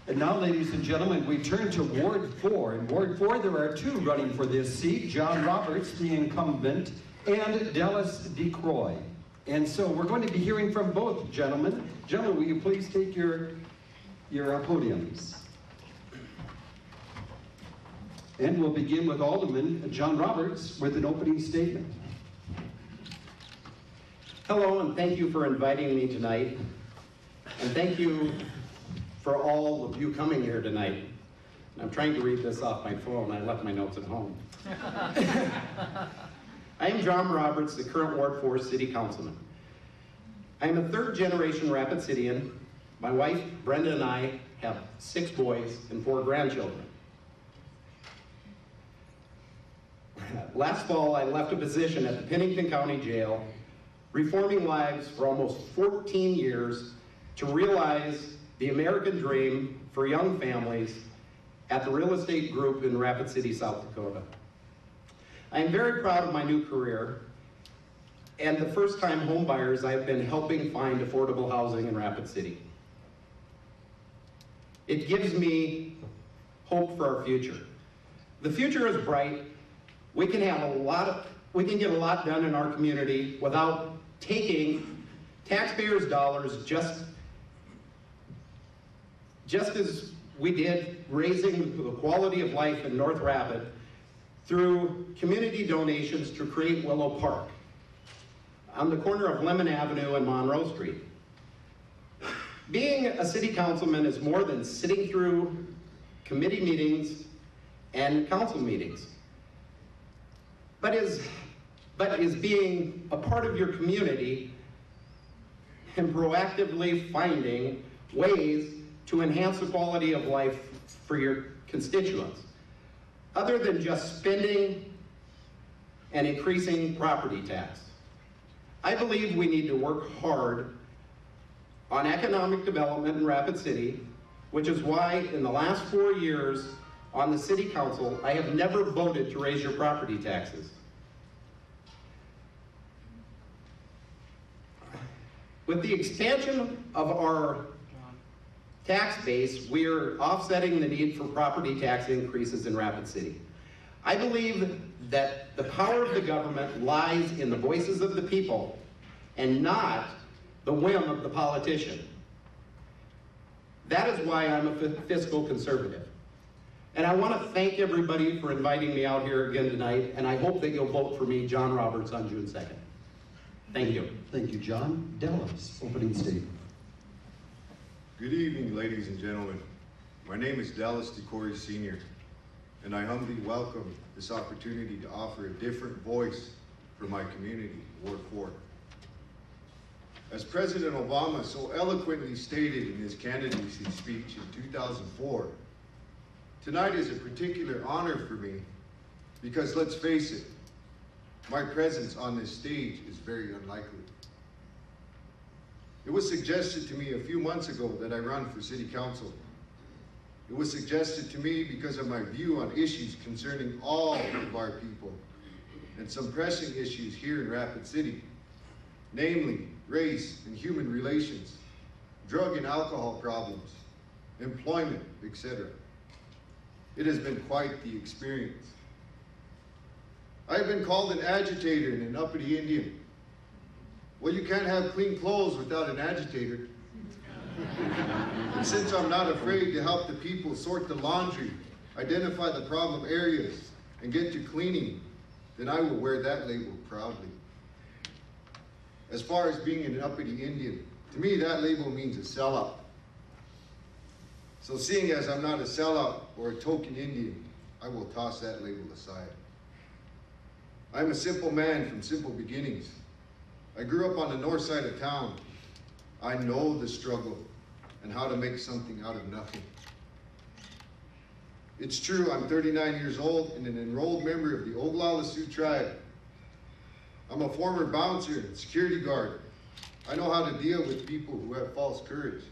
And now, ladies and gentlemen, we turn to Ward 4. In Ward 4, there are two running for this seat, John Roberts, the incumbent, and Dallas DeCroy. And so we're going to be hearing from both gentlemen. Gentlemen, will you please take your podiums? And we'll begin with Alderman John Roberts with an opening statement. Hello, and thank you for inviting me tonight. And thank you for all of you coming here tonight. I'm trying to read this off my phone. I left my notes at home. I am John Roberts, the current Ward 4 City Councilman. I am a third-generation Rapid Cityan. My wife, Brenda, and I have 6 boys and 4 grandchildren. Last fall, I left a position at the Pennington County Jail, reforming lives for almost 14 years to realize the American dream for young families at the real estate group in Rapid City, South Dakota. I am very proud of my new career and the first-time homebuyers I've been helping find affordable housing in Rapid City. It gives me hope for our future. The future is bright. We can get a lot done in our community without taking taxpayers' dollars just as we did raising the quality of life in North Rapid through community donations to create Willow Park on the corner of Lemon Avenue and Monroe Street. Being a city councilman is more than sitting through committee meetings and council meetings, but is being a part of your community and proactively finding ways to enhance the quality of life for your constituents, other than just spending and increasing property tax. I believe we need to work hard on economic development in Rapid City, which is why in the last 4 years on the City Council, I have never voted to raise your property taxes. With the expansion of our tax base, we're offsetting the need for property tax increases in Rapid City. I believe that the power of the government lies in the voices of the people and not the whim of the politician. That is why I'm a fiscal conservative. And I want to thank everybody for inviting me out here again tonight, and I hope that you'll vote for me, John Roberts, on June 2nd. Thank you. Thank you, John. Dallas, opening statement. Good evening, ladies and gentlemen. My name is Dallas DeCroy Sr., and I humbly welcome this opportunity to offer a different voice for my community, Ward 4. As President Obama so eloquently stated in his candidacy speech in 2004, tonight is a particular honor for me because, let's face it, my presence on this stage is very unlikely. It was suggested to me a few months ago that I run for City Council. It was suggested to me because of my view on issues concerning all of our people and some pressing issues here in Rapid City, namely race and human relations, drug and alcohol problems, employment, etc. It has been quite the experience. I have been called an agitator and an uppity Indian. Well, you can't have clean clothes without an agitator. And since I'm not afraid to help the people sort the laundry, identify the problem areas, and get to cleaning, then I will wear that label proudly. As far as being an uppity Indian, to me that label means a sellout. So seeing as I'm not a sellout or a token Indian, I will toss that label aside. I'm a simple man from simple beginnings. I grew up on the north side of town. I know the struggle and how to make something out of nothing. It's true, I'm 39 years old and an enrolled member of the Oglala Sioux tribe. I'm a former bouncer and security guard. I know how to deal with people who have false courage.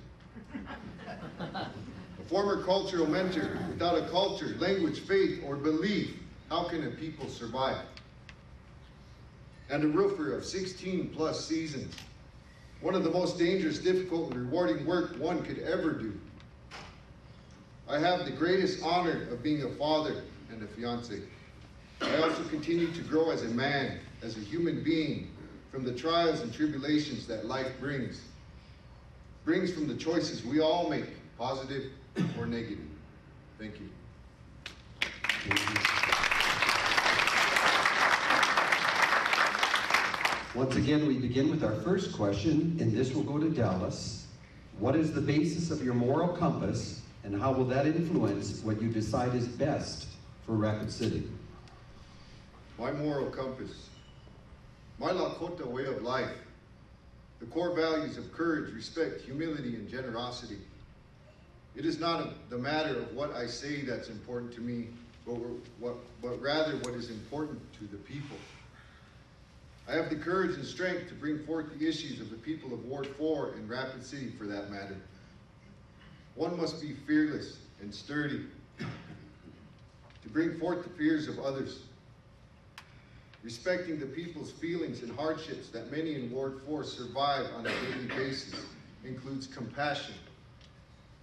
A former cultural mentor. Without a culture, language, faith, or belief, how can a people survive? And a roofer of 16 plus seasons. One of the most dangerous, difficult, and rewarding work one could ever do. I have the greatest honor of being a father and a fiance. I also continue to grow as a man, as a human being, from the trials and tribulations that life brings from the choices we all make, positive or negative. Thank you. Once again, we begin with our first question, and this will go to Dallas. What is the basis of your moral compass, and how will that influence what you decide is best for Rapid City? My moral compass. My Lakota way of life. The core values of courage, respect, humility, and generosity. It is not the matter of what I say that's important to me, but rather what is important to the people. I have the courage and strength to bring forth the issues of the people of Ward 4 and Rapid City for that matter. One must be fearless and sturdy to bring forth the fears of others. Respecting the people's feelings and hardships that many in Ward 4 survive on a daily basis includes compassion.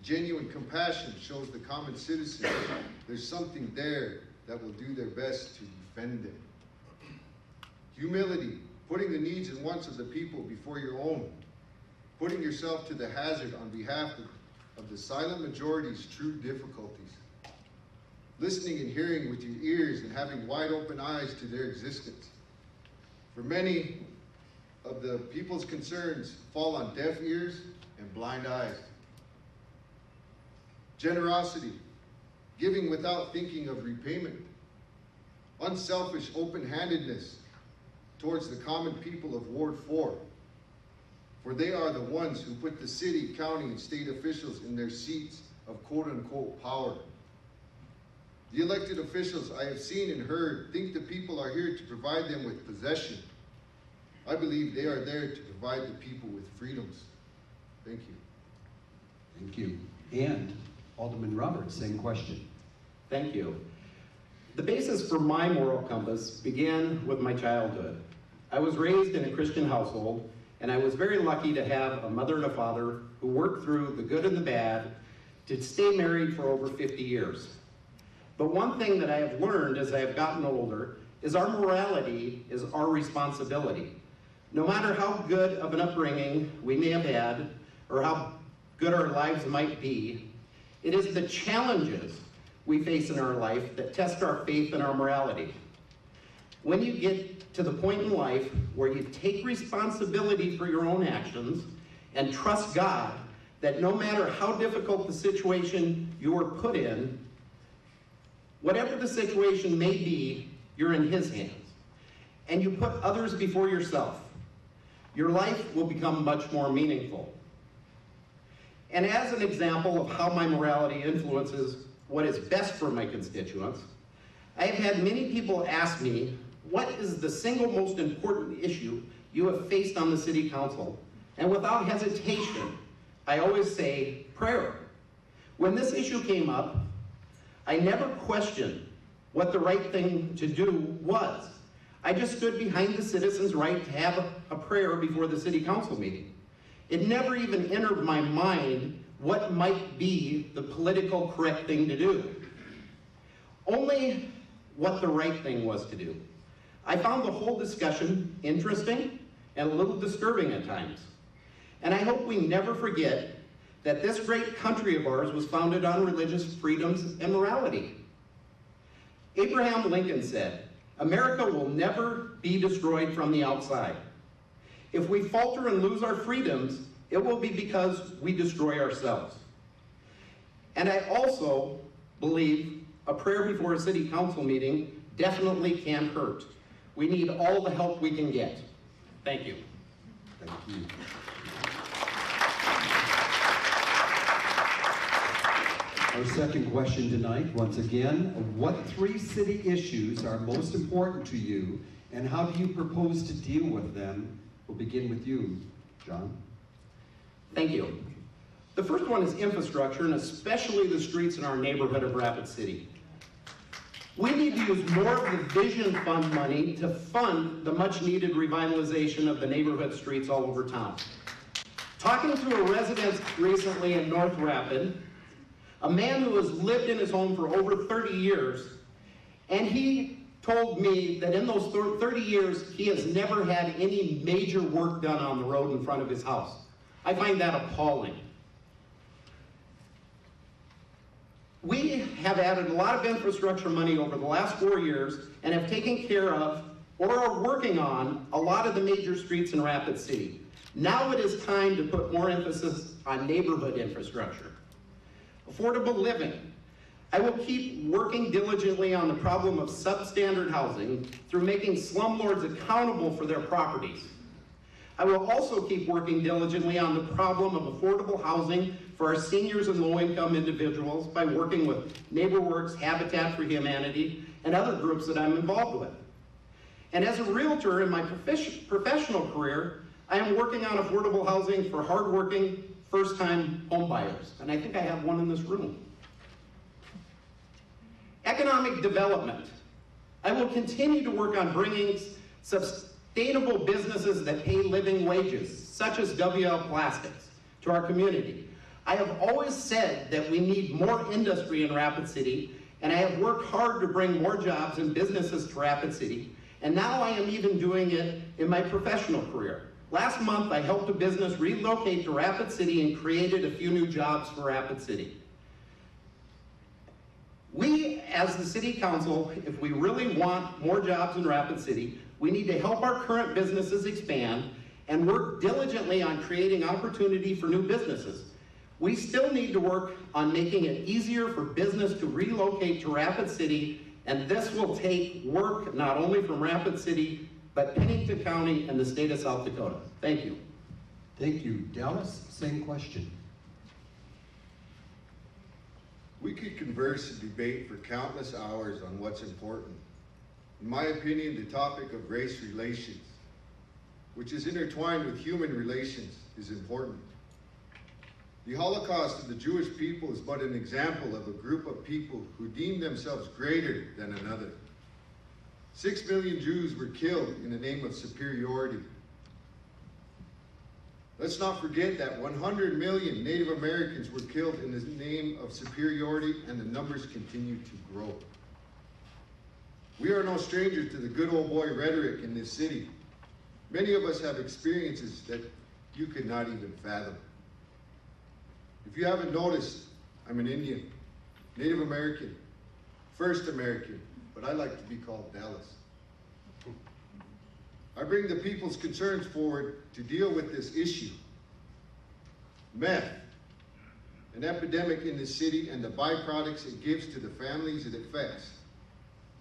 Genuine compassion shows the common citizen there's something there that will do their best to defend them. Humility, putting the needs and wants of the people before your own, putting yourself to the hazard on behalf of the silent majority's true difficulties. Listening and hearing with your ears and having wide open eyes to their existence. For many of the people's concerns fall on deaf ears and blind eyes. Generosity, giving without thinking of repayment. Unselfish open-handedness towards the common people of Ward 4. For they are the ones who put the city, county, and state officials in their seats of quote-unquote power. The elected officials I have seen and heard think the people are here to provide them with possession. I believe they are there to provide the people with freedoms. Thank you. Thank you. And Alderman Roberts, same question. Thank you. The basis for my moral compass began with my childhood. I was raised in a Christian household, and I was very lucky to have a mother and a father who worked through the good and the bad to stay married for over 50 years. But one thing that I have learned as I have gotten older is our morality is our responsibility. No matter how good of an upbringing we may have had, or how good our lives might be, it is the challenges we face in our life that test our faith and our morality. When you get to the point in life where you take responsibility for your own actions and trust God that no matter how difficult the situation you are put in, whatever the situation may be, you're in His hands. And you put others before yourself, your life will become much more meaningful. And as an example of how my morality influences what is best for my constituents, I have had many people ask me, what is the single most important issue you have faced on the City Council? And without hesitation, I always say prayer. When this issue came up, I never questioned what the right thing to do was. I just stood behind the citizens' right to have a prayer before the City Council meeting. It never even entered my mind what might be the political correct thing to do. Only what the right thing was to do. I found the whole discussion interesting and a little disturbing at times. And I hope we never forget that this great country of ours was founded on religious freedoms and morality. Abraham Lincoln said, "America will never be destroyed from the outside. If we falter and lose our freedoms, it will be because we destroy ourselves." And I also believe a prayer before a City Council meeting definitely can hurt. We need all the help we can get. Thank you. Thank you. Our second question tonight, once again, what 3 city issues are most important to you, and how do you propose to deal with them? We'll begin with you, John. Thank you. The first one is infrastructure, and especially the streets in our neighborhood of Rapid City. We need to use more of the Vision Fund money to fund the much-needed revitalization of the neighborhood streets all over town. Talking to a resident recently in North Rapid, a man who has lived in his home for over 30 years, and he told me that in those 30 years, he has never had any major work done on the road in front of his house. I find that appalling. We have added a lot of infrastructure money over the last 4 years and have taken care of or are working on a lot of the major streets in Rapid City. Now it is time to put more emphasis on neighborhood infrastructure. Affordable living. I will keep working diligently on the problem of substandard housing through making slumlords accountable for their properties. I will also keep working diligently on the problem of affordable housing for our seniors and low-income individuals by working with NeighborWorks, Habitat for Humanity, and other groups that I'm involved with. And as a realtor in my professional career, I am working on affordable housing for hardworking, first-time homebuyers. And I think I have one in this room. Economic development. I will continue to work on bringing sustainable businesses that pay living wages, such as WL Plastics, to our community. I have always said that we need more industry in Rapid City, and I have worked hard to bring more jobs and businesses to Rapid City, and now I am even doing it in my professional career. Last month, I helped a business relocate to Rapid City and created a few new jobs for Rapid City. We, as the City Council, if we really want more jobs in Rapid City, we need to help our current businesses expand and work diligently on creating opportunity for new businesses. We still need to work on making it easier for business to relocate to Rapid City, and this will take work not only from Rapid City, but Pennington County and the state of South Dakota. Thank you. Thank you. Dallas, same question. We could converse and debate for countless hours on what's important. In my opinion, the topic of race relations, which is intertwined with human relations, is important. The Holocaust of the Jewish people is but an example of a group of people who deem themselves greater than another. 6 million Jews were killed in the name of superiority. Let's not forget that 100 million Native Americans were killed in the name of superiority, and the numbers continue to grow. We are no stranger to the good old boy rhetoric in this city. Many of us have experiences that you could not even fathom. If you haven't noticed, I'm an Indian, Native American, First American, but I like to be called Dallas. I bring the people's concerns forward to deal with this issue. Meth, an epidemic in this city, and the byproducts it gives to the families it affects.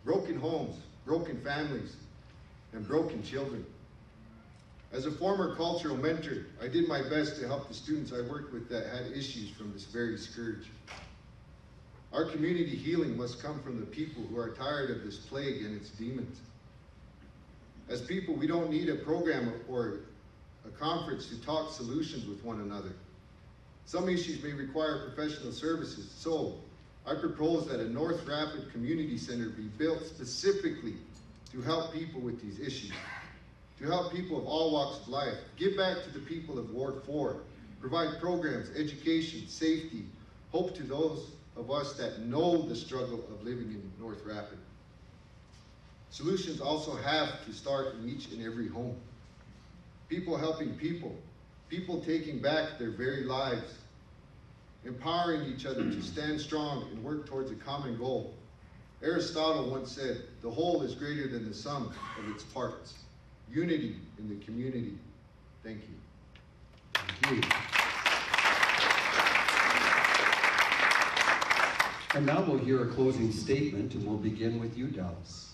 Broken homes, broken families, and broken children. As a former cultural mentor, I did my best to help the students I worked with that had issues from this very scourge. Our community healing must come from the people who are tired of this plague and its demons. As people, we don't need a program or a conference to talk solutions with one another. Some issues may require professional services, so I propose that a North Rapid Community Center be built specifically to help people with these issues, to help people of all walks of life, give back to the people of Ward 4, provide programs, education, safety, hope to those of us that know the struggle of living in North Rapid. Solutions also have to start in each and every home. People helping people, people taking back their very lives, empowering each other to stand strong and work towards a common goal. Aristotle once said, "The whole is greater than the sum of its parts." Unity in the community. Thank you. Thank you. And now we'll hear a closing statement, and we'll begin with you, Dallas.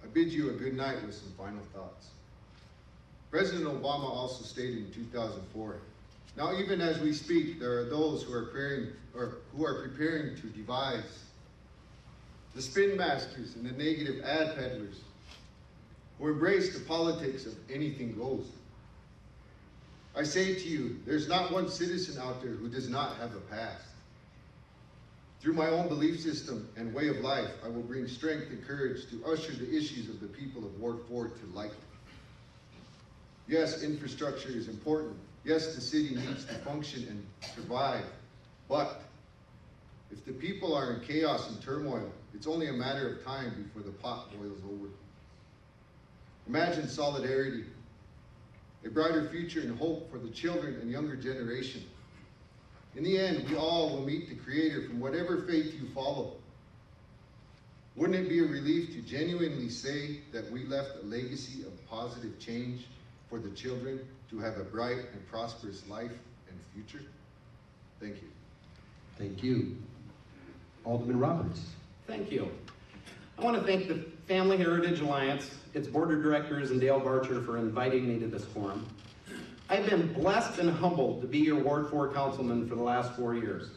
I bid you a good night with some final thoughts. President Obama also stated in 2004, "Now even as we speak, there are those who are preparing to devise the spin masters and the negative ad peddlers who embrace the politics of anything goes. I say to you, there's not one citizen out there who does not have a past. Through my own belief system and way of life, I will bring strength and courage to usher the issues of the people of Ward 4 to light. Yes, infrastructure is important, Yes, the city needs to function and survive, but if the people are in chaos and turmoil, it's only a matter of time before the pot boils over. Imagine solidarity, a brighter future and hope for the children and younger generation. In the end, we all will meet the Creator from whatever faith you follow. Wouldn't it be a relief to genuinely say that we left a legacy of positive change for the children to have a bright and prosperous life and future? Thank you. Thank you. Alderman Roberts. Thank you. I want to thank the Family Heritage Alliance, its board of directors, and Dale Barcher for inviting me to this forum. I've been blessed and humbled to be your Ward 4 councilman for the last 4 years.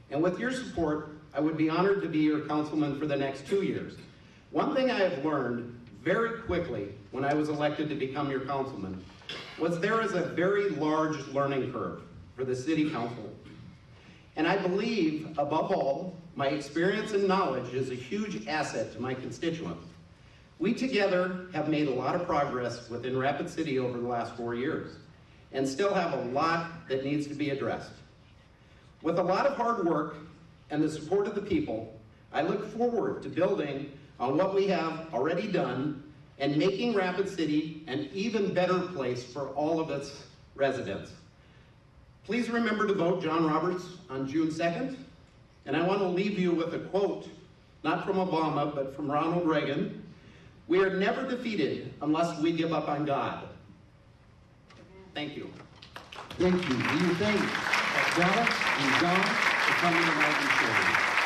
And with your support, I would be honored to be your councilman for the next 2 years. One thing I have learned very quickly when I was elected to become your councilman was there is a very large learning curve for the city council. And I believe, above all, my experience and knowledge is a huge asset to my constituents. We together have made a lot of progress within Rapid City over the last 4 years, and still have a lot that needs to be addressed. With a lot of hard work and the support of the people, I look forward to building on what we have already done and making Rapid City an even better place for all of its residents. Please remember to vote John Roberts on June 2nd. And I want to leave you with a quote, not from Obama, but from Ronald Reagan. We are never defeated unless we give up on God. Thank you. Thank you. We thank Dallas and John for coming tonight and sharing.